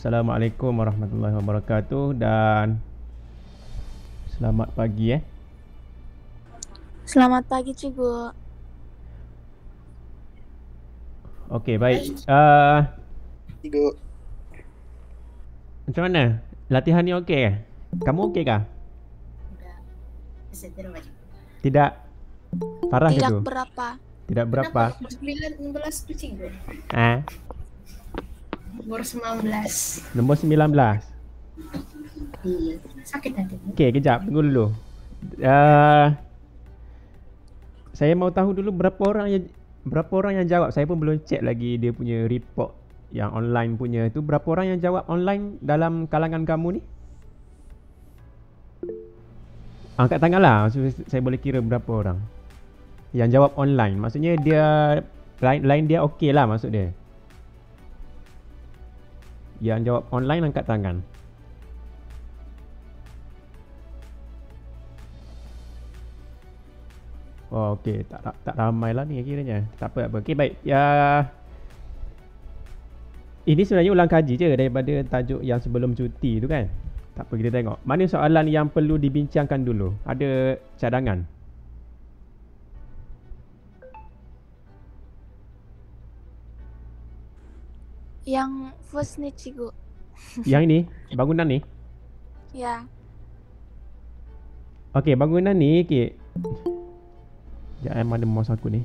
Assalamualaikum warahmatullahi wabarakatuh dan selamat pagi. Selamat pagi, Cikgu. Okey, baik. Tiga. Macam mana? Latihan ni okey ke? Kamu okey kah? Tidak parah ke Tidak tu? berapa. Tidak berapa. 19 tu cikgu. Nomor 19. Nombor 19. Iya. Sakit hati. Okey, kejap. Tunggu dulu. Saya mau tahu dulu berapa orang yang jawab. Saya pun belum check lagi dia punya report yang online punya tu. Berapa orang yang jawab online dalam kalangan kamu ni? Angkat tangan lah. Saya boleh kira berapa orang yang jawab online. Maksudnya dia line dia okey lah maksud dia. Yang jawab online angkat tangan. Oh, okey, tak ramai lah ni kiranya. Tak apa. Okey, baik. Ini sebenarnya ulang kaji je daripada tajuk yang sebelum cuti tu kan. Tak apa, kita tengok. Mana soalan yang perlu dibincangkan dulu? Ada cadangan? Yang first ni, Cikgu. Yang ini? Bangunan ni? Ya. Okey, bangunan ni. Okey. Sekejap mana mouse aku ni.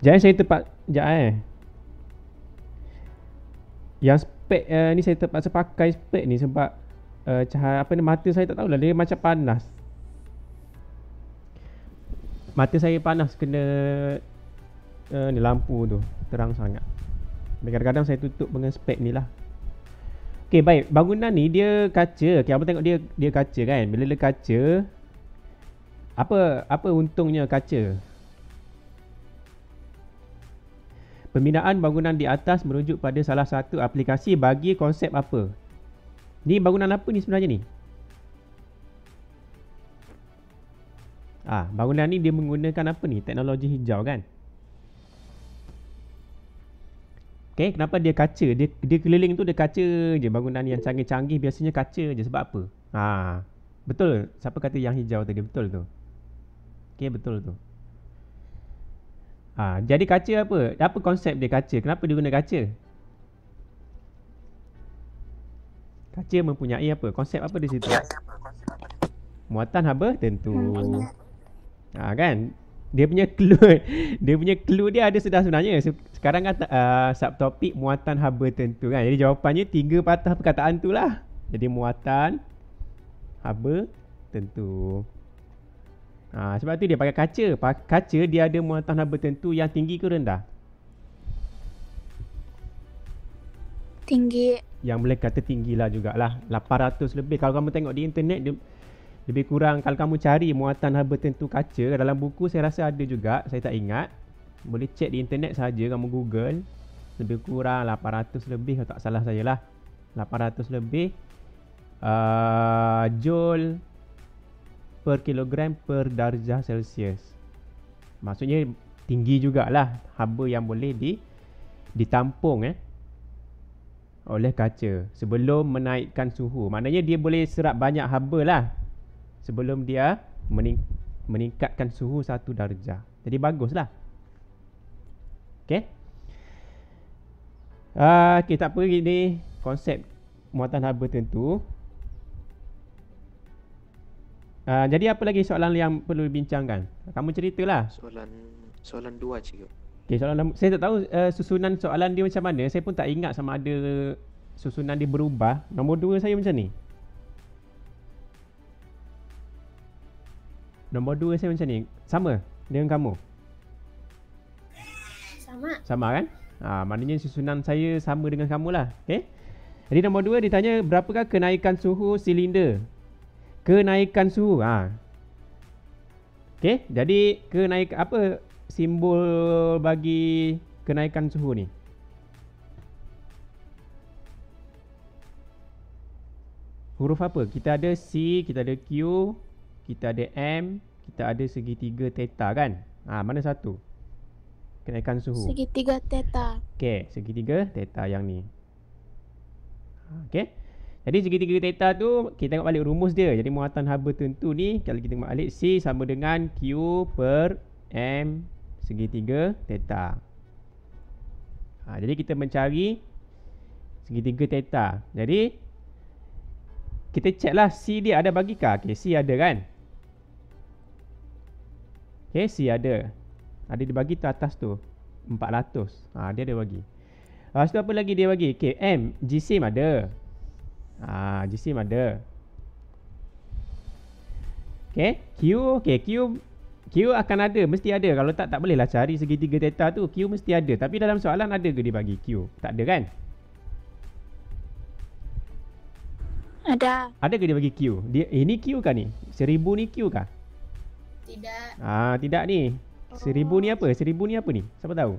Jangan saya tepat. Sekejap Yang spek ni saya terpaksa pakai spek ni sebab cahaya apa ni, mata saya tak tahulah, dia macam panas. Mata saya panas kena ni lampu tu terang sangat. Kadang-kadang saya tutup dengan spek ni lah. Okey, baik. Bangunan ni dia kaca. Okey, abang tengok dia kaca kan. Bila dia kaca, apa untungnya kaca? Pembinaan bangunan di atas merujuk pada salah satu aplikasi bagi konsep apa? Ni bangunan apa ni sebenarnya ni? Bangunan ni dia menggunakan apa ni? Teknologi hijau kan? Okay, kenapa dia kaca? Dia keliling tu dia kaca je. Bangunan yang canggih-canggih biasanya kaca je. Sebab apa? Betul. Siapa kata yang hijau tadi? Betul tu. Okay, betul tu. Jadi kaca apa? Apa konsep dia kaca? Kenapa dia guna kaca? Kaca mempunyai apa? Konsep apa di situ? Muatan haba tentu. Kan? Dia punya clue dia ada sudah sebenarnya. Sekarang kan subtopik muatan haba tentu kan. Jadi jawapannya 3 patah perkataan tu lah. Jadi muatan haba tentu. Sebab tu dia pakai kaca. Kaca dia ada muatan haba tentu yang tinggi ke rendah? Tinggi. Yang boleh kata tinggi lah jugalah. 800 lebih. Kalau kamu tengok di internet dia lebih kurang, kalau kamu cari muatan haba tentu kaca dalam buku, saya rasa ada juga. Saya tak ingat. Boleh check di internet saja, kamu Google. Lebih kurang 800 lebih kalau tak salah saya lah. 800 lebih Joule per kilogram per darjah Celsius. Maksudnya tinggi jugalah haba yang boleh ditampung oleh kaca sebelum menaikkan suhu. Maknanya dia boleh serap banyak haba lah sebelum dia meningkatkan suhu 1 darjah. Jadi baguslah. Okay. Okay, tak apa, ini konsep muatan haba tentu. Jadi apa lagi soalan yang perlu dibincangkan? Kamu ceritalah. Soalan 2 cikgu. Okay, saya tak tahu susunan soalan dia macam mana. Saya pun tak ingat sama ada susunan dia berubah. Nombor 2 saya macam ni. Nombor 2 saya macam ni. Sama dengan kamu? Sama kan? Maknanya susunan saya sama dengan kamu lah. Okay. Jadi nombor 2 ditanya berapakah kenaikan suhu silinder? Kenaikan suhu. Okay. Jadi kenaikan apa simbol bagi kenaikan suhu ni? Huruf apa? Kita ada C, kita ada Q, kita ada M, kita ada segitiga theta kan? Mana satu? Kenaikan suhu. Segitiga theta. Okey, segitiga theta yang ni. Okey. Jadi segitiga theta tu kita tengok balik rumus dia. Jadi muatan haba tertentu ni kalau kita tengok balik C sama dengan Q per M segitiga theta. Jadi kita mencari segitiga theta. Jadi kita check lah C dia ada bagi kah? Okey, C ada kan? Okey, C ada. Ada dibagi tu atas tu 400. Dia ada bagi. Lepas tu apa lagi dia bagi? Okey, M GSIM ada. GSIM ada. Okey, Q akan ada, mesti ada. Kalau tak boleh lah cari segitiga theta tu. Q mesti ada. Tapi dalam soalan ada ke dia bagi Q? Tak ada kan? Ada. Ada ke dia bagi Q? Ini Q kah ni? 1000 ni Q kah? Tidak. Tidak ni. 1000 ni apa? 1000 ni apa ni? Siapa tahu?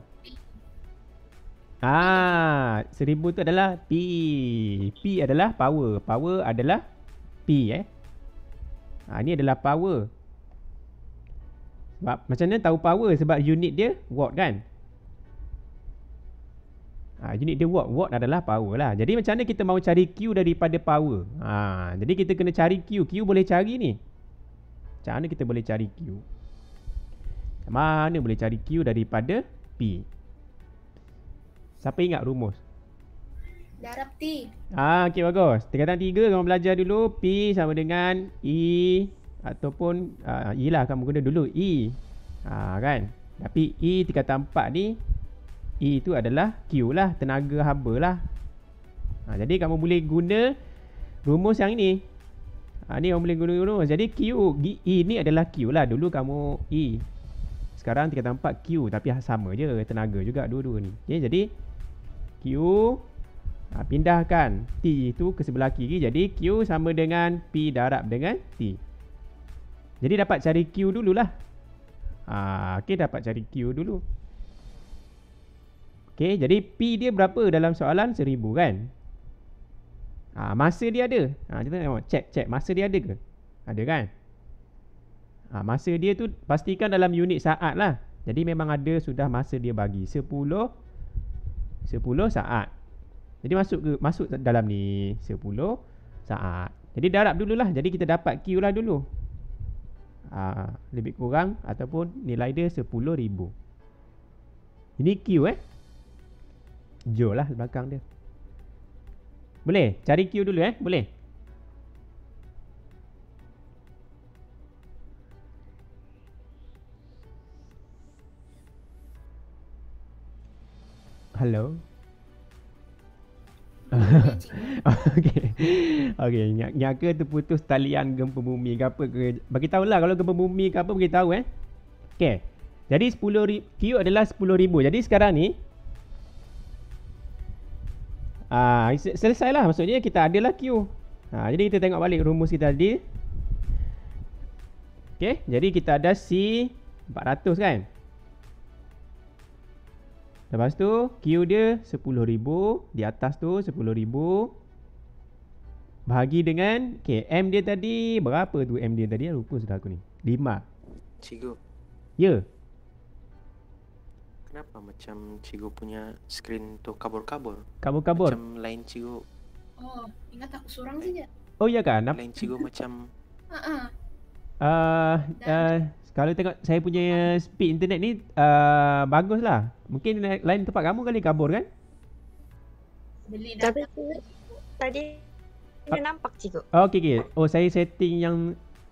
1000 tu adalah P. P adalah power. Power adalah P ni adalah power. Sebab macam mana tahu power? Sebab unit dia watt kan? Unit dia watt. Watt adalah power lah. Jadi macam mana kita mahu cari Q daripada power? Jadi kita kena cari Q. Q boleh cari ni. Macam mana kita boleh cari Q? Mana boleh cari Q daripada P? Siapa ingat rumus? Darab T. Okey, bagus. Tingkatan 3 kamu belajar dulu. P sama dengan E ataupun E lah kamu guna dulu E. Kan? Tapi E tingkatan 4 ni E itu adalah Q lah, tenaga haba lah. Jadi kamu boleh guna rumus yang ini. Ni kamu boleh guna rumus. Jadi Q E ni adalah Q lah. Dulu kamu E. Sekarang tingkatan 4 Q, tapi sama je tenaga juga dua-dua ni. Jadi Q pindahkan T itu ke sebelah kiri. Jadi Q sama dengan P darab dengan T. Jadi dapat cari Q dululah. Okey, dapat cari Q dulu. Okey, jadi P dia berapa dalam soalan? 1000 kan? Masa dia ada. Kita tengok, check masa dia ada ke? Ada kan? Masa dia tu pastikan dalam unit saat lah. Jadi memang ada sudah masa dia bagi 10 saat. Jadi masuk dalam ni 10 saat. Jadi darab dululah. Jadi kita dapat Q lah dulu. Lebih kurang ataupun nilai dia 10,000. Ini Q Jom lah belakang dia. Boleh? Cari Q dulu boleh? Hello? Okey, nyaka terputus talian gempa bumi ke apa ke. Bagi tahulah kalau gempa bumi ke apa, bagi tahu Okey. Jadi 10,000 Q adalah 10,000. Jadi sekarang ni selesailah, maksudnya kita adalah Q. Jadi kita tengok balik rumus kita tadi. Okey, jadi kita ada C 400 kan? Lepas tu Q dia 10,000. Di atas tu 10,000 bahagi dengan M dia tadi. Berapa tu M dia tadi? Lupa sudah aku ni. 5. Cikgu, Ya. kenapa macam cikgu punya screen tu kabur-kabur? Kabur-kabur. Macam lain cikgu, Oh, ingat aku seorang saja. Oh ya kan? lain cikgu macam Kalau tengok saya punya speed internet ni bagus lah. Mungkin lain tempat kamu kali kabur kan? Beli Tapi data. tadi dia nampak cikgu. Okey. Oh, saya setting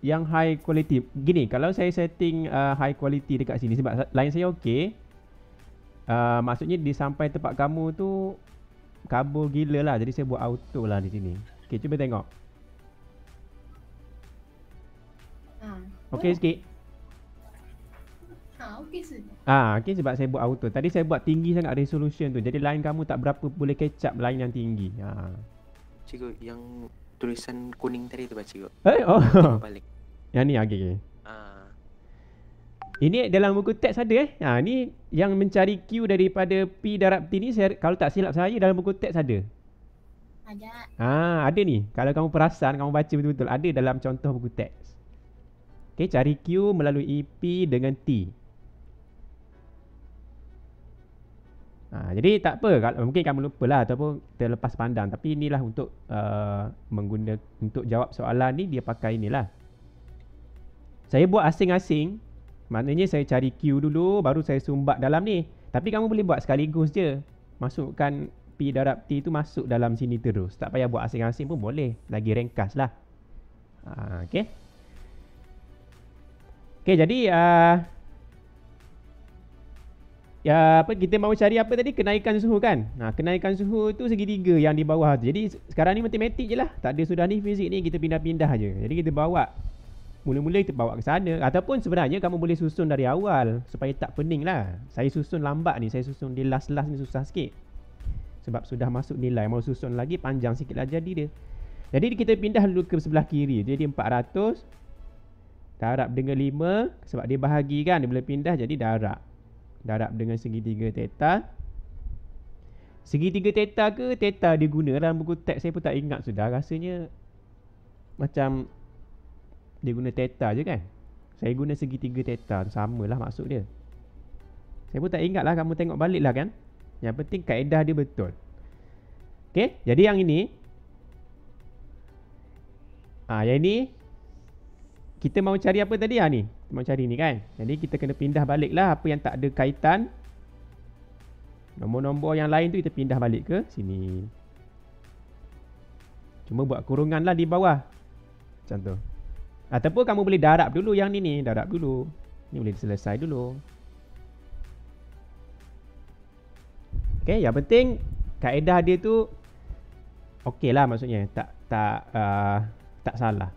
yang high quality. Gini, kalau saya setting high quality dekat sini sebab line saya okey. Maksudnya di sampai tempat kamu tu kabur gila lah. Jadi saya buat auto lah di sini. Okey, cuba tengok. Okey sikit. Okey sudah. Okey, sebab saya buat auto. Tadi saya buat tinggi sangat resolution tu. Jadi line kamu tak berapa boleh catch up line yang tinggi. cikgu yang tulisan kuning tadi tu cikgu. Oh. Tengok balik. Yang ni okey. Ini dalam buku teks ada ni yang mencari Q daripada P darab T ni kalau tak silap saya dalam buku teks ada. Ada. Ada ni. Kalau kamu perasan, kamu baca betul-betul ada dalam contoh buku teks. Okey, cari Q melalui P dengan T. Jadi tak apa, kalau mungkin kamu lupa lah ataupun terlepas pandang. Tapi inilah untuk untuk jawab soalan ni dia pakai inilah. Saya buat asing-asing, maknanya saya cari Q dulu baru saya sumbat dalam ni. Tapi kamu boleh buat sekaligus je. Masukkan P darab T tu masuk dalam sini terus. Tak payah buat asing-asing pun boleh. Lagi ringkas lah. Okay. Okay, jadi kita mahu cari apa tadi? Kenaikan suhu kan? Kenaikan suhu tu segitiga yang di bawah tu. Jadi sekarang ni matematik je lah. Tak ada sudah ni fizik ni, kita pindah-pindah je. Jadi kita bawa, mula-mula kita bawa ke sana. Ataupun sebenarnya kamu boleh susun dari awal supaya tak pening lah. Saya susun lambat ni. Saya susun di last-last ni susah sikit. Sebab sudah masuk nilai. Mau susun lagi panjang sikit lah jadi dia. Jadi kita pindah dulu ke sebelah kiri. Jadi 400 darab dengan 5. Sebab dia bahagi kan. Dia boleh pindah jadi darab. Darab dengan segitiga theta. Segitiga theta ke theta dia guna dalam buku teks saya pun tak ingat sudah. Rasanya macam dia guna theta je kan. Saya guna segitiga theta. Samalah maksud dia. Saya pun tak ingat lah. Kamu tengok balik lah kan. Yang penting kaedah dia betul. Okay. Jadi yang ini. Yang ini. Kita mahu cari apa tadi ni? Kita mahu cari ni kan. Jadi kita kena pindah balik lah apa yang tak ada kaitan. Nombor-nombor yang lain tu kita pindah balik ke sini. Cuma buat kurungan lah di bawah. Macam tu. Ataupun kamu boleh darab dulu yang ni. Darab dulu. Ni boleh selesai dulu. Okay, yang penting kaedah dia tu okey lah maksudnya. Tak salah.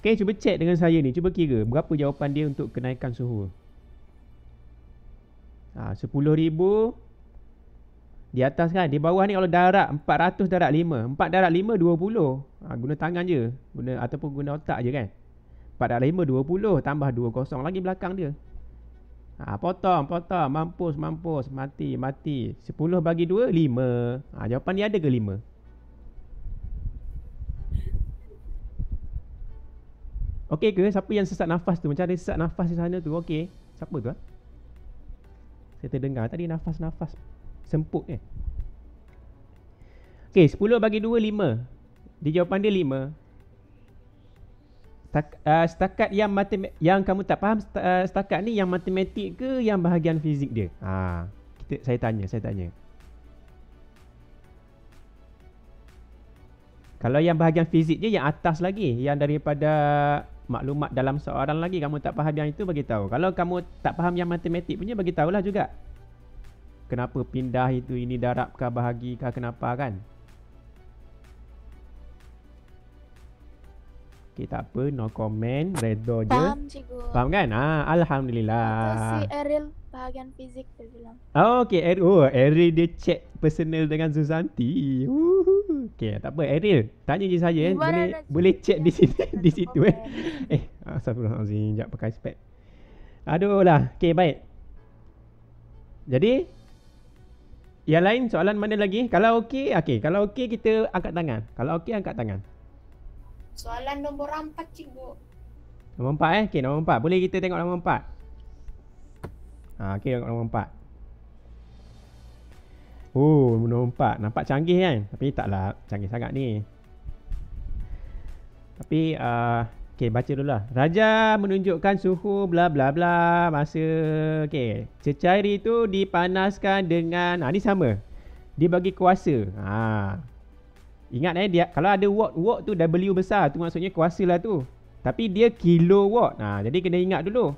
Okay, cuba cek dengan saya ni. Cuba kira berapa jawapan dia untuk kenaikan suhu. 10,000 di atas kan. Di bawah ni kalau darab 400 darab 5. 4 darab 5 20. Guna tangan je. Ataupun guna otak je kan. 4 darab 5 20. Tambah 2 kosong lagi belakang dia. Potong. Mampus. Mati. 10 bagi 2 5. Jawapan dia ada ke 5? Okey ke? Siapa yang sesak nafas tu? Macam ada sesak nafas di sana tu. Okey. Siapa tu? Saya terdengar tadi nafas-nafas semput kan. Okey, 10 bagi 2 5. Di jawapan dia 5. Setakat yang kamu tak faham setakat ni yang matematik ke yang bahagian fizik dia? Saya tanya. Kalau yang bahagian fizik je yang atas lagi, yang daripada maklumat dalam soalan lagi kamu tak faham yang itu bagi tahu. Kalau kamu tak faham yang matematik punya bagi tahulah juga. Kenapa pindah itu ini darabkah bahagikah kenapa kan? Okey tak apa, no comment, redha je. Faham cikgu. Faham kan? Alhamdulillah. Si Eril bahagian fizik dia bilang. Okey, Eril dia check personal dengan Susanti. Okey, tak apa Eril, tanya je saya boleh check di sini di situ astagfirullahalazim, jap pakai spek. Aduh lah. Okey, baik. Jadi yang lain soalan mana lagi? Kalau okey, kalau okey kita angkat tangan. Kalau okey angkat tangan. Soalan nombor 4 cikgu. Nombor 4 Okey, nombor 4. Boleh kita tengok nombor 4? Okey, tengok nombor 4. Nombor 4. Nampak canggih kan? Tapi taklah canggih sangat ni. Tapi okey, baca dulu lah. Raja menunjukkan suhu bla bla bla masa okey, cecair itu dipanaskan dengan ni sama. Dia bagi kuasa. Ingat dia kalau ada watt tu W besar tu maksudnya kuasa lah tu. Tapi dia kilowatt. Jadi kena ingat dulu.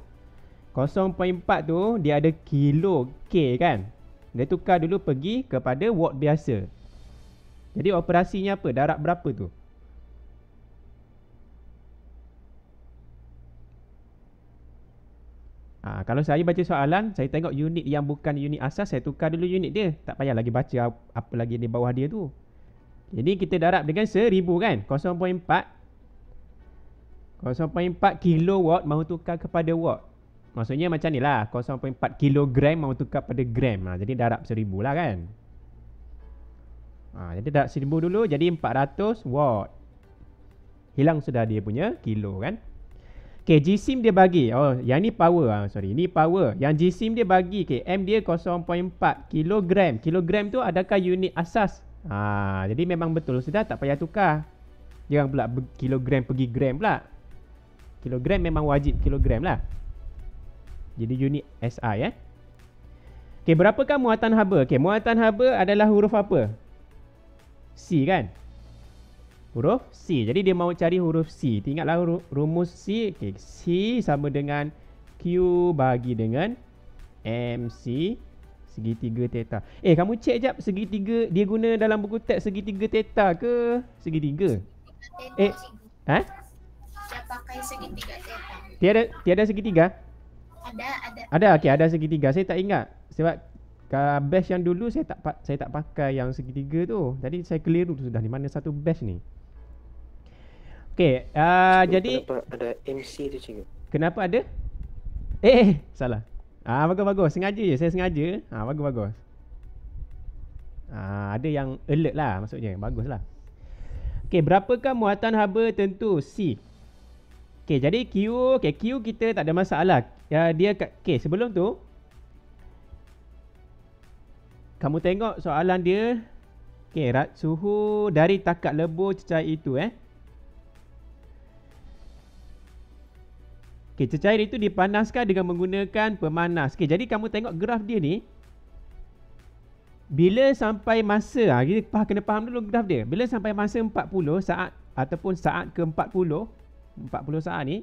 0.4 tu dia ada kilo K kan. Dia tukar dulu pergi kepada watt biasa. Jadi operasinya apa? Darab berapa tu? Kalau saya baca soalan, saya tengok unit yang bukan unit asas, saya tukar dulu unit dia. Tak payah lagi baca apa lagi di bawah dia tu. Jadi kita darab dengan 1000 kan. 0.4 kilowatt mahu tukar kepada watt. Maksudnya macam ni lah. 0.4 kilogram mahu tukar pada gram. Jadi darab 1000 lah kan. Jadi darab 1000 dulu. Jadi 400 watt. Hilang sudah dia punya kilo kan. Okay, Gsim dia bagi. Oh, yang ni power. Sorry, ni power. Yang Gsim dia bagi. Okay, M dia 0.4 kilogram. Kilogram tu adakah unit asas? Jadi memang betul. Sudah tak payah tukar. Jangan pula kilogram pergi gram pula. Kilogram memang wajib kilogram lah. Jadi unit SI Okay, berapakah muatan haba? Okay, muatan haba adalah huruf apa? C kan? Huruf C. Jadi dia mau cari huruf C. Ingatlah rumus C. Okay, C sama dengan Q bagi dengan MC segitiga theta. Kamu cek jap segitiga dia guna dalam buku teks segitiga theta ke segitiga? Theta, cikgu. Dia pakai segitiga theta. Tiada segitiga? Ada. Ada, okey, ada segitiga. Saya tak ingat sebab batch yang dulu saya tak pakai yang segitiga tu. Tadi saya keliru tu sudah. Di mana satu batch ni? Okey, jadi kenapa ada MC tu cikgu? kenapa ada? Salah. Bagus-bagus. Sengaja je, saya sengaja. Bagus-bagus. Ada yang alert lah maksudnya. Baguslah. Okey, berapakah muatan haba tentu C? Okey, jadi Q, Q kita tak ada masalah. Okey, sebelum tu kamu tengok soalan dia. Okey, suhu dari takat lebur cecair itu Okey, cecair itu dipanaskan dengan menggunakan pemanas. Okey, jadi kamu tengok graf dia ni. Bila sampai masa, kita kena faham dulu graf dia. Bila sampai masa 40 saat ataupun saat ke-40, 40 saat ni,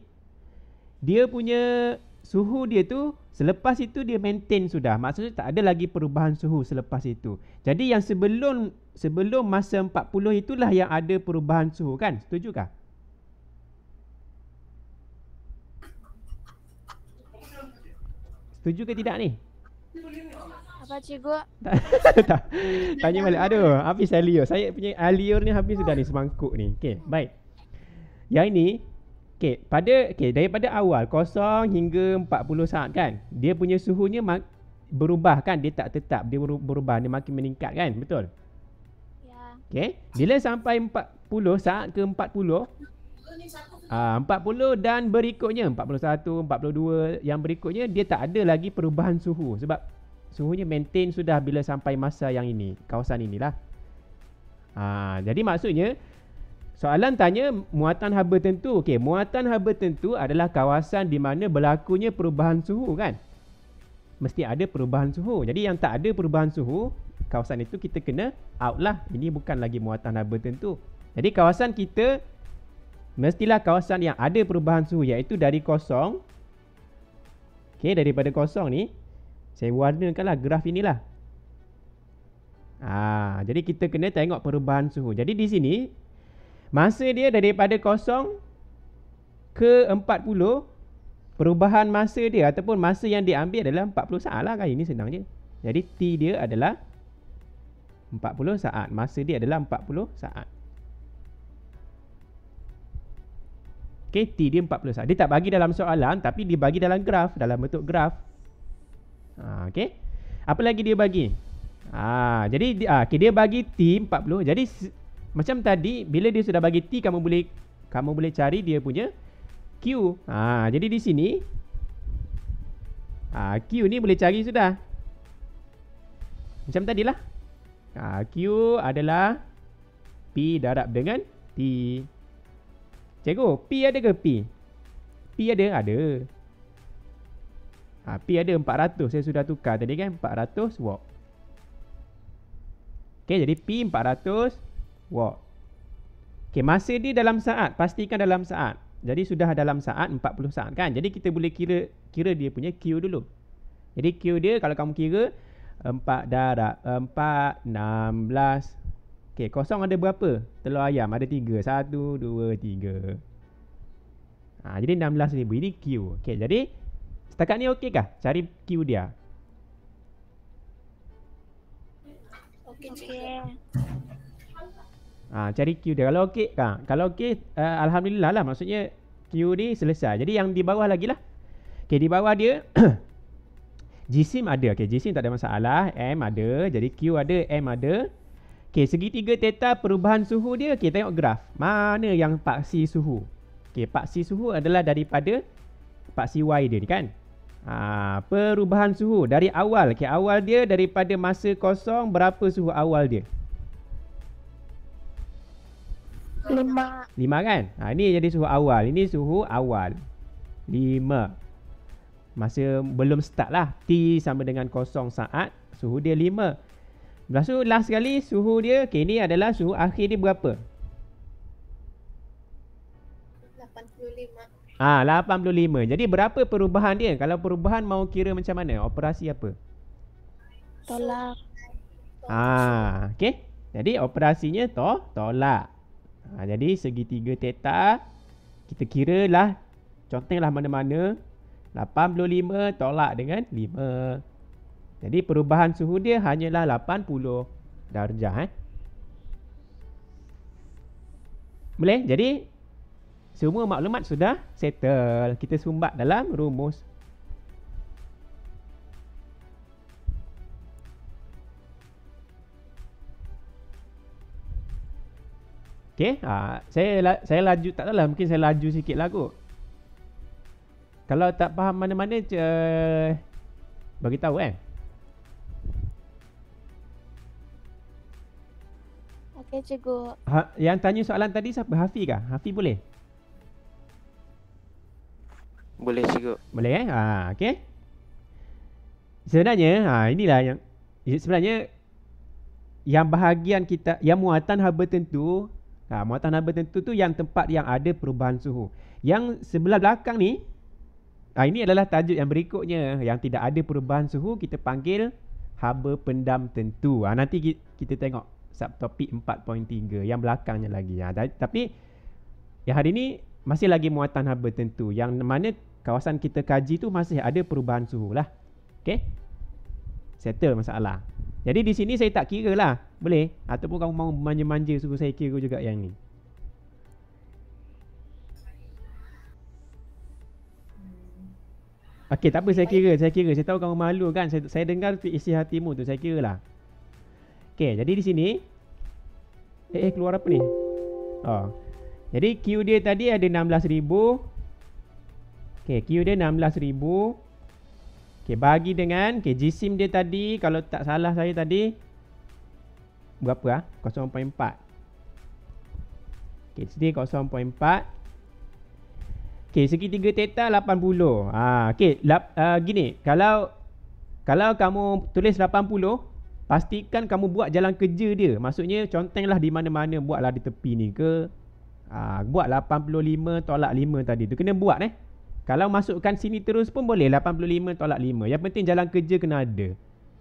dia punya suhu dia tu selepas itu dia maintain sudah. Maksudnya tak ada lagi perubahan suhu selepas itu. Jadi yang sebelum masa 40 itulah yang ada perubahan suhu kan? Setujukah? Setuju ke tidak ni? Apa cikgu? Tak. Tanya balik. Aduh, habis Alio. Saya punya Alio ni habis sudah ni semangkuk ni. Okey, baik. Yang ini, daripada awal 0 hingga 40 saat kan. Dia punya suhunya berubah kan, dia tak tetap, dia berubah, dia makin meningkat kan, betul? Ya. Okey, bila sampai 40 saat ke 40, 40 dan berikutnya 41, 42 yang berikutnya dia tak ada lagi perubahan suhu sebab suhunya maintain sudah bila sampai masa yang ini, kawasan inilah. Jadi maksudnya soalan tanya muatan haba tentu. Okey, muatan haba tentu adalah kawasan di mana berlakunya perubahan suhu kan? Mesti ada perubahan suhu. Jadi yang tak ada perubahan suhu, kawasan itu kita kena out lah. Ini bukan lagi muatan haba tentu. Jadi kawasan kita mestilah kawasan yang ada perubahan suhu, iaitu dari kosong. Okey, daripada kosong ni saya warnakanlah graf inilah. Jadi kita kena tengok perubahan suhu. Jadi di sini masa dia daripada 0 ke 40, perubahan masa dia ataupun masa yang diambil adalah 40 saat lah kan. Ini senang je. Jadi T dia adalah 40 saat. Masa dia adalah 40 saat. Okay, T dia 40 saat. Dia tak bagi dalam soalan tapi dia bagi dalam graf, dalam bentuk graf. Okay. Apa lagi dia bagi? Jadi dia bagi T 40. Jadi macam tadi bila dia sudah bagi T, kamu boleh cari dia punya Q. Jadi di sini Q ni boleh cari sudah. Macam tadilah. Q adalah P darab dengan T. Cikgu, P ada ke P? P ada? Ada. P ada 400. Saya sudah tukar tadi kan, 400 watt. Okay, jadi P 400 watt. Okay, masa dia dalam saat. Pastikan dalam saat. Jadi sudah dalam saat 40 saat kan. Jadi kita boleh kira dia punya Q dulu. Jadi Q dia kalau kamu kira 4 darab 4, 16. Okay, kosong ada berapa? Telur ayam ada 3. 1, 2, 3. Jadi 16,000. Ini Q. Okay, jadi setakat ni okey kah? Cari Q dia. Okey. Cari Q dia. Kalau okey kah? Kalau okey, alhamdulillah lah. Maksudnya Q ni selesai. Jadi yang di bawah lagi lah. Okay, di bawah dia Gsim ada. Okay, Gsim tak ada masalah. M ada. Jadi Q ada, M ada. Okay, segitiga theta perubahan suhu dia. Okay, tengok graf. Mana yang paksi suhu? Okey, paksi suhu adalah daripada paksi Y dia ni kan. Perubahan suhu dari awal. Okey, awal dia daripada masa kosong, berapa suhu awal dia? 5. 5 kan? Ini jadi suhu awal. Ini suhu awal. 5. Masa belum start lah. T sama dengan 0 saat. Suhu dia 5. Lepas tu last sekali suhu dia. Okay, ni adalah suhu akhir dia berapa? 85. 85. Jadi berapa perubahan dia? Kalau perubahan mau kira macam mana? Operasi apa? Tolak. Okay. Jadi operasinya tolak. Jadi segitiga theta. Kita kira lah. Contenglah mana-mana. 85 tolak dengan 5. Jadi perubahan suhu dia hanyalah 80 darjah. Boleh? Jadi semua maklumat sudah settle. Kita sumbat dalam rumus. Okay, saya laju, tak tahulah, mungkin saya laju sikit lah kot. Kalau tak faham mana-mana, bagi tahu kan. Okey, cikgu. Yang tanya soalan tadi siapa? Hafi kah? Hafi boleh? Boleh cikgu. Boleh okay. Sebenarnya, inilah yang sebenarnya yang bahagian kita, yang muatan haba tentu. Muatan haba tentu tu yang tempat yang ada perubahan suhu. Yang sebelah belakang ni, ini adalah tajuk yang berikutnya. Yang tidak ada perubahan suhu kita panggil haba pendam tentu. Nanti kita tengok subtopik 4.3 yang belakangnya lagi. Tapi yang hari ni masih lagi muatan haba tentu. Yang mana kawasan kita kaji tu masih ada perubahan suhu lah. Okay, settle masalah. Jadi di sini saya tak kira lah. Boleh? Ataupun kamu mau manja-manja suruh saya kira juga yang ni. Okey, tak apa, saya kira. Saya tahu kamu malu kan. Saya dengar isi hatimu tu. Saya kira lah. Okey, jadi di sini keluar apa ni? Jadi Q dia tadi ada 16,000. Okey, Q dia 16,000. Okey, bagi dengan jisim dia tadi, kalau tak salah saya tadi berapa 0.4. Okey, sini 0.4. Okey, segitiga theta 80. Okey, gini, kalau kamu tulis 80, pastikan kamu buat jalan kerja dia. Maksudnya contenglah di mana-mana, buatlah di tepi ni ke. Buat 85 tolak 5 tadi tu kena buat Kalau masukkan sini terus pun boleh 85 tolak 5. Yang penting jalan kerja kena ada.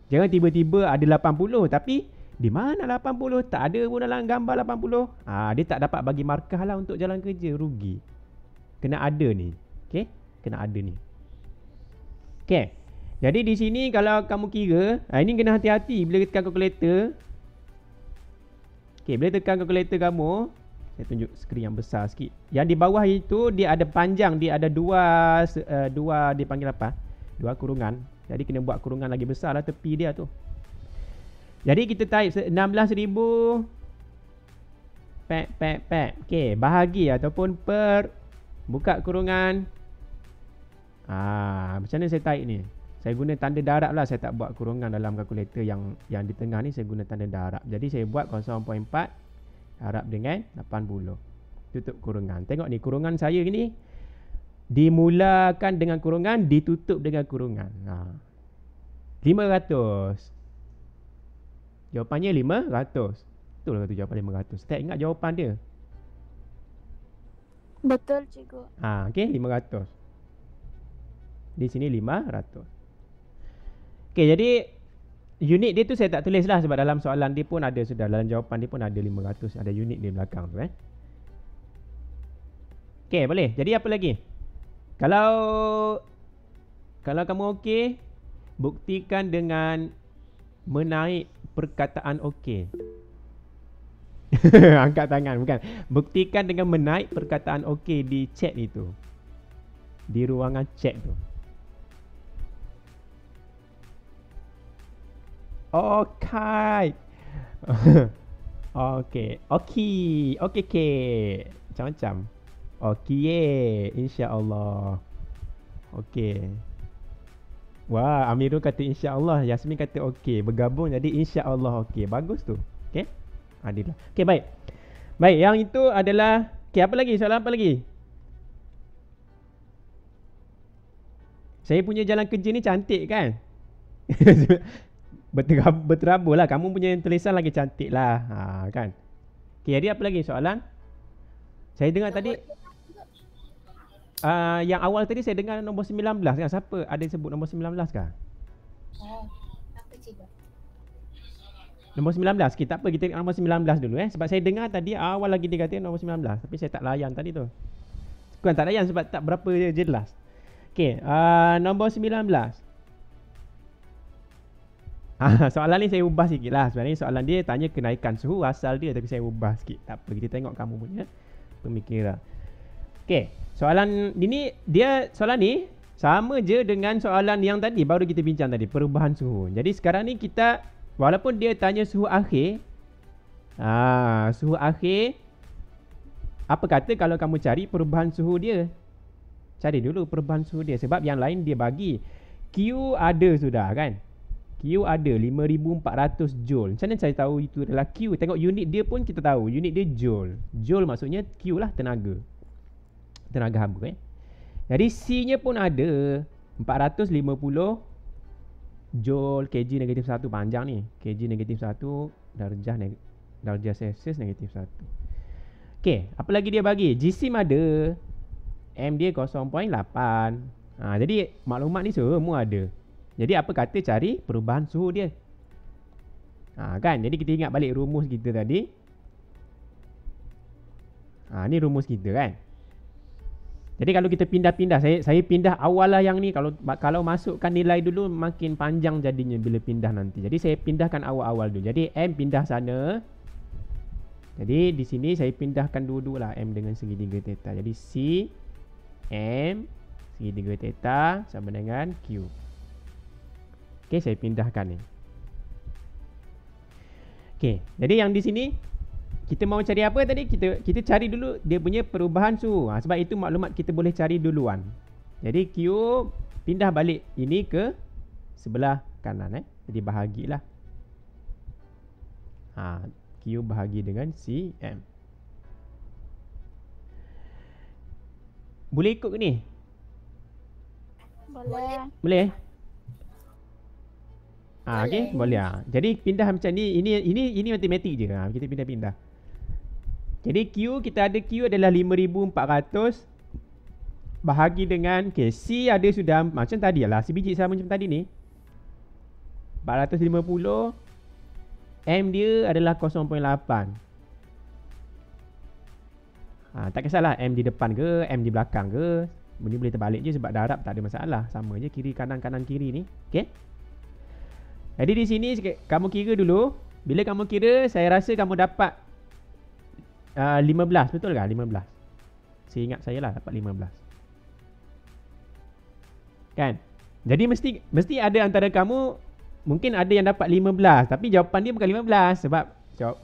Jangan tiba-tiba ada 80 tapi di mana 80? Tak ada pun dalam gambar 80. Dia tak dapat bagi markah lah untuk jalan kerja, rugi. Kena ada ni. Okey? Kena ada ni. Okey. Jadi di sini kalau kamu kira, ini kena hati-hati bila tekan kalkulator. Okey, bila tekan kalkulator kamu, saya tunjuk skrin yang besar sikit. Yang di bawah itu dia ada panjang, dia ada dua dipanggil apa? Dua kurungan. Jadi kena buat kurungan lagi besar lah tepi dia tu. Jadi kita type 16,000 Okey, bahagi ataupun per, buka kurungan. Macam mana saya type ni? Saya guna tanda darab lah. Saya tak buat kurungan dalam kalkulator yang di tengah ni. Saya guna tanda darab. Jadi saya buat 0.4 darab dengan 80. Tutup kurungan. Tengok ni, kurungan saya ni dimulakan dengan kurungan, ditutup dengan kurungan. 500. Jawapannya 500. Betul lah tu jawapan 500. Tak ingat jawapan dia. Betul, cikgu. Okey, 500. Di sini 500. Okey, jadi unit dia tu saya tak tulis lah sebab dalam soalan dia pun ada sudah, dalam jawapan dia pun ada 500, ada unit di belakang tu Okey, boleh. Jadi apa lagi? Kalau kamu okey, buktikan dengan menaik perkataan okey. Angkat tangan, bukan. Buktikan dengan menaik perkataan okey di chat itu. Di ruangan chat tu. Okay. Okay. Okey. Okey. Macam-macam. Okey, insya-Allah. Okey. Wah, Amirul kata insya-Allah, Yasmin kata okey, bergabung jadi insya-Allah okey. Bagus tu. Okey. Adil lah. Okey, baik. Baik, yang itu adalah okey, apa lagi? Soalan apa lagi? Saya punya jalan kerja ni cantik kan? Berterabur lah. Kamu punya tulisan lagi cantik lah. Ha, kan? Okey, jadi apa lagi soalan? Saya dengar tadi yang awal tadi saya dengar nombor 19 kan? Siapa ada sebut nombor 19 kah? Oh, apa cikgu? Nombor 19. Kita apa? Kita tengok nombor 19 dulu Sebab saya dengar tadi awal lagi dia kata nombor 19. Tapi saya tak layan tadi tu. Bukan tak layan sebab tak berapa jelas. Okey, nombor 19. Soalan ni saya ubah sikit lah. Sebenarnya soalan dia tanya kenaikan suhu asal dia, tapi saya ubah sikit. Tak apa, kita tengok kamu punya pemikiran. Okey, soalan ni sama je dengan soalan yang tadi baru kita bincang tadi, perubahan suhu. Jadi sekarang ni kita, walaupun dia tanya suhu akhir, suhu akhir, apa kata kalau kamu cari perubahan suhu dia? Cari dulu perubahan suhu dia, sebab yang lain dia bagi Q ada sudah kan? Q ada 5400 joule. Macam mana saya tahu itu adalah Q? Tengok unit dia pun kita tahu. Unit dia joule. Joule maksudnya Q lah, tenaga. Tenaga haba Jadi C-nya pun ada 450 joule kg negatif 1. Panjang ni. Kg negatif 1 darjah Celsius negatif 1. Okey, apa lagi dia bagi? GSIM ada. M dia 0.8. Jadi maklumat ni semua ada. Jadi apa kata cari perubahan suhu dia? Kan? Jadi kita ingat balik rumus kita tadi. Ni rumus kita kan. Jadi kalau kita pindah-pindah, saya pindah awal lah yang ni. Kalau masukkan nilai dulu makin panjang jadinya bila pindah nanti. Jadi saya pindahkan awal-awal dulu. Jadi M pindah sana. Jadi di sini saya pindahkan dua-dua lah M dengan segitiga theta. Jadi C M segitiga theta sama dengan Q. Okey, saya pindahkan ni. Okey, jadi yang di sini kita mau cari apa tadi? Kita cari dulu dia punya perubahan suhu. Sebab itu maklumat kita boleh cari duluan. Jadi Q pindah balik ini ke sebelah kanan Jadi bahagilah. Q bahagi dengan CM. Boleh ikut ke ni? Boleh. Boleh? Okey, boleh. Jadi pindah macam ni. Ini matematik je. Kita pindah-pindah. Jadi Q, kita ada Q adalah 5400 bahagi dengan C ada sudah macam tadi lah. Sebiji sama macam tadi ni. 450. M dia adalah 0.8. Tak kisahlah M di depan ke, M di belakang ke. Benda boleh terbalik je sebab darab tak ada masalah. Sama je kiri kanan, kanan kiri ni. Okey. Jadi di sini kamu kira dulu. Bila kamu kira, saya rasa kamu dapat 15, betul ke? 15. Saya ingat saya lah dapat 15. Kan? Jadi mesti ada antara kamu, mungkin ada yang dapat 15, tapi jawapan dia bukan 15 sebab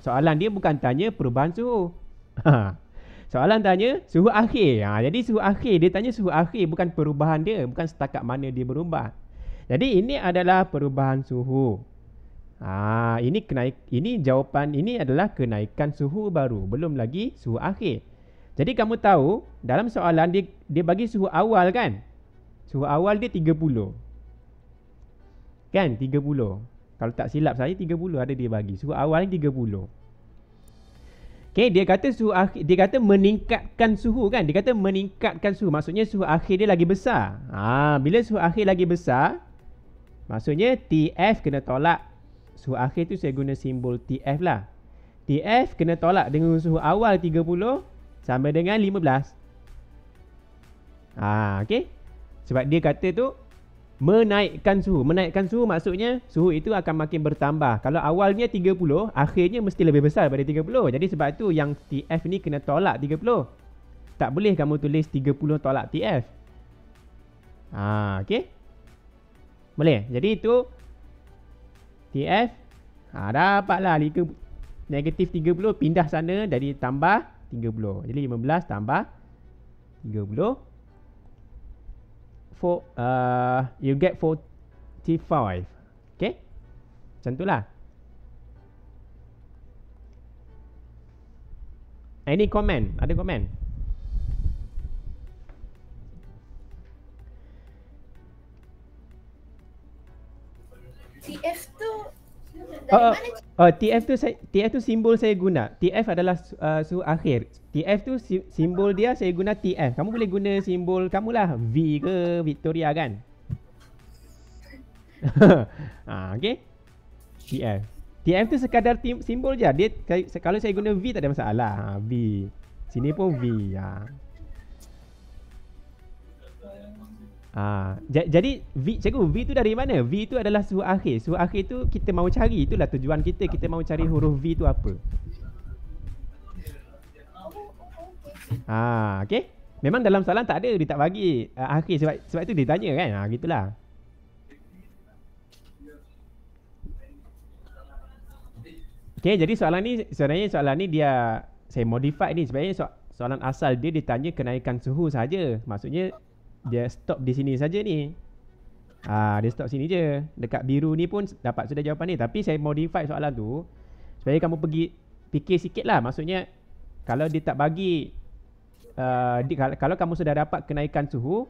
soalan dia bukan tanya perubahan suhu. Soalan tanya suhu akhir. Jadi suhu akhir, dia tanya suhu akhir, bukan perubahan dia, bukan setakat mana dia berubah. Jadi ini adalah perubahan suhu. Ini jawapan ini adalah kenaikan suhu baru, belum lagi suhu akhir. Jadi kamu tahu dalam soalan dia bagi suhu awal kan? Suhu awal dia 30. Kan? 30. Kalau tak silap saya 30 ada dia bagi. Suhu awal ni 30. Okey, dia kata suhu akhir, dia kata meningkatkan suhu kan? Dia kata meningkatkan suhu, maksudnya suhu akhir dia lagi besar. Bila suhu akhir lagi besar, maksudnya TF kena tolak. Suhu akhir tu saya guna simbol TF lah. TF kena tolak dengan suhu awal 30 sama dengan 15. Okey. Sebab dia kata tu menaikkan suhu. Menaikkan suhu maksudnya suhu itu akan makin bertambah. Kalau awalnya 30, akhirnya mesti lebih besar daripada 30. Jadi sebab tu yang TF ni kena tolak 30. Tak boleh kamu tulis 30 tolak TF. Okey. Boleh. Jadi itu TF. Dapatlah negatif 30 pindah sana jadi tambah 30. Jadi 15 tambah 30. You get 45. Okay? Macam tu lah. Any comment? Ada komen? TF tu dari mana cik? TF tu simbol saya guna. TF adalah suhu akhir. TF tu simbol dia saya guna TF. Kamu boleh guna simbol kamu lah. V ke Victoria kan? Okay. TF. TF tu sekadar simbol je. Dia kalau saya guna V tak ada masalah. V. Sini pun V. Jadi cikgu, V tu dari mana? V tu adalah suhu akhir. Suhu akhir tu kita mahu cari. Itulah tujuan kita. Kita mahu cari huruf V tu apa. Okay. Memang dalam soalan tak ada. Dia tak bagi akhir. Sebab tu dia tanya kan. Gitulah. Okay, jadi soalan ni dia saya modify ni. Sebenarnya soalan asal dia ditanya kenaikan suhu saja. Maksudnya dia stop di sini saja ni. Dia stop sini je. Dekat biru ni pun dapat sudah jawapan ni. Tapi saya modify soalan tu supaya kamu pergi fikir sikit lah. Maksudnya kalau dia tak bagi kalau kamu sudah dapat kenaikan suhu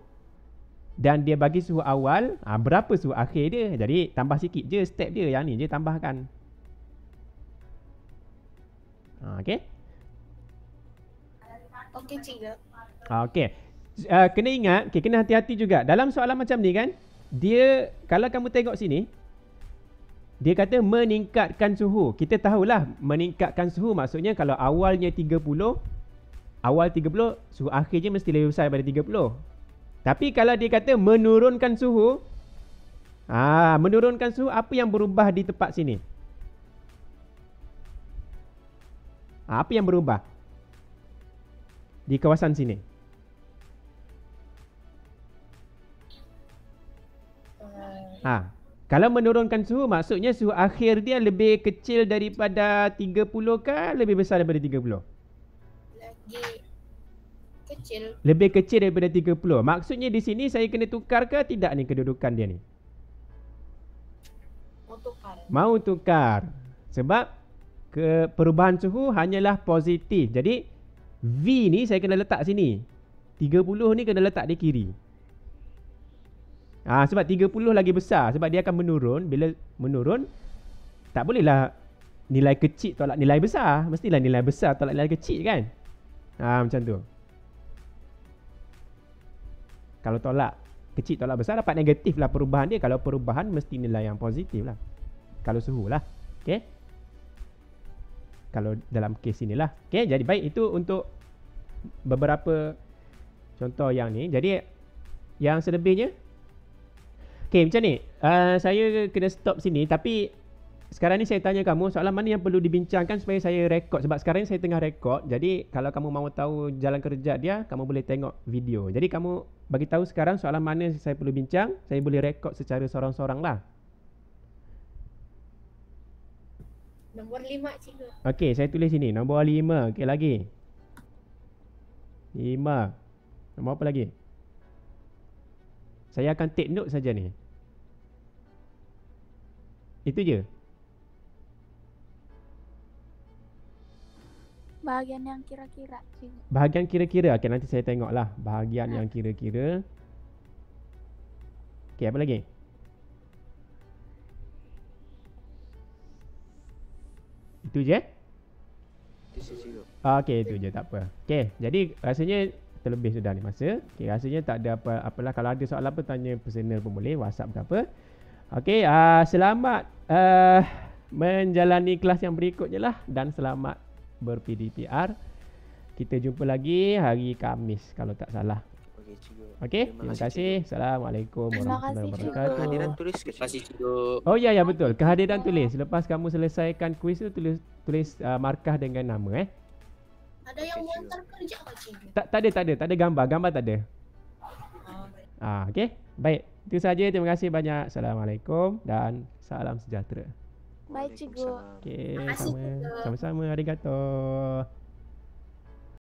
dan dia bagi suhu awal, berapa suhu akhir dia? Jadi tambah sikit je step dia. Yang ni je tambahkan. Okay. Okey cikgu. Okay. Kena ingat, kena hati-hati juga. Dalam soalan macam ni kan, dia, kalau kamu tengok sini, dia kata meningkatkan suhu. Kita tahulah meningkatkan suhu maksudnya kalau awalnya 30, awal 30, suhu akhirnya mesti lebih besar daripada 30. Tapi kalau dia kata menurunkan suhu, menurunkan suhu, apa yang berubah di tempat sini? Apa yang berubah di kawasan sini? Kalau menurunkan suhu maksudnya suhu akhir dia lebih kecil daripada 30 kah lebih besar daripada 30? Lagi kecil. Lebih kecil daripada 30. Maksudnya di sini saya kena tukar ke tidak ni kedudukan dia ni? Mau tukar. Mau tukar. Sebab perubahan suhu hanyalah positif. Jadi V ni saya kena letak sini. 30 ni kena letak di kiri. Sebab 30 lagi besar. Sebab dia akan menurun. Bila menurun, tak bolehlah nilai kecil tolak nilai besar. Mestilah nilai besar tolak nilai kecil kan. Macam tu. Kalau tolak kecil tolak besar dapat negatif lah perubahan dia. Kalau perubahan mesti nilai yang positif lah. Kalau suhu lah. Okay. Kalau dalam kes inilah. Okay, jadi baik itu untuk beberapa contoh yang ni. Jadi yang selebihnya. Okay, macam ni. Saya kena stop sini. Tapi sekarang ni saya tanya kamu soalan mana yang perlu dibincangkan supaya saya rekod. Sebab sekarang ni saya tengah rekod. Jadi kalau kamu mahu tahu jalan kerja dia, kamu boleh tengok video. Jadi kamu bagi tahu sekarang soalan mana saya perlu bincang. Saya boleh rekod secara sorang-sorang lah. Nombor 5 cikgu. Okey, saya tulis sini. Nombor 5. Okey, lagi. 5. Nombor apa lagi? Saya akan take note saja ni. Itu je. Bahagian yang kira-kira, cikgu. Bahagian kira-kira. Okey, nanti saya tengoklah. Bahagian yang kira-kira. Okey, apa lagi? Itu je? Okey, itu je, tak apa. Okey, jadi rasanya terlebih sudah ni masa. Okey, rasanya tak ada apalah. Kalau ada soalan apa tanya personal pun boleh, WhatsApp ke apa. Okey, selamat menjalani kelas yang berikutnya lah dan selamat ber-PDPR. Kita jumpa lagi hari Khamis kalau tak salah. Okey, cikgu. Okey, terima kasih. Assalamualaikum warahmatullahi wabarakatuh. Kehadiran tulis ke? Terima kasih, cikgu. Oh ya betul. Kehadiran tulis. Lepas kamu selesaikan kuis tu tulis markah dengan nama Ada yang hantar kerja ke cikgu? Tak ada gambar. Gambar tak ada. Okey. Baik. Itu saja. Terima kasih banyak. Assalamualaikum dan salam sejahtera. Baik, cikgu. Okey, Terima kasih, cikgu. sama-sama. Arigato.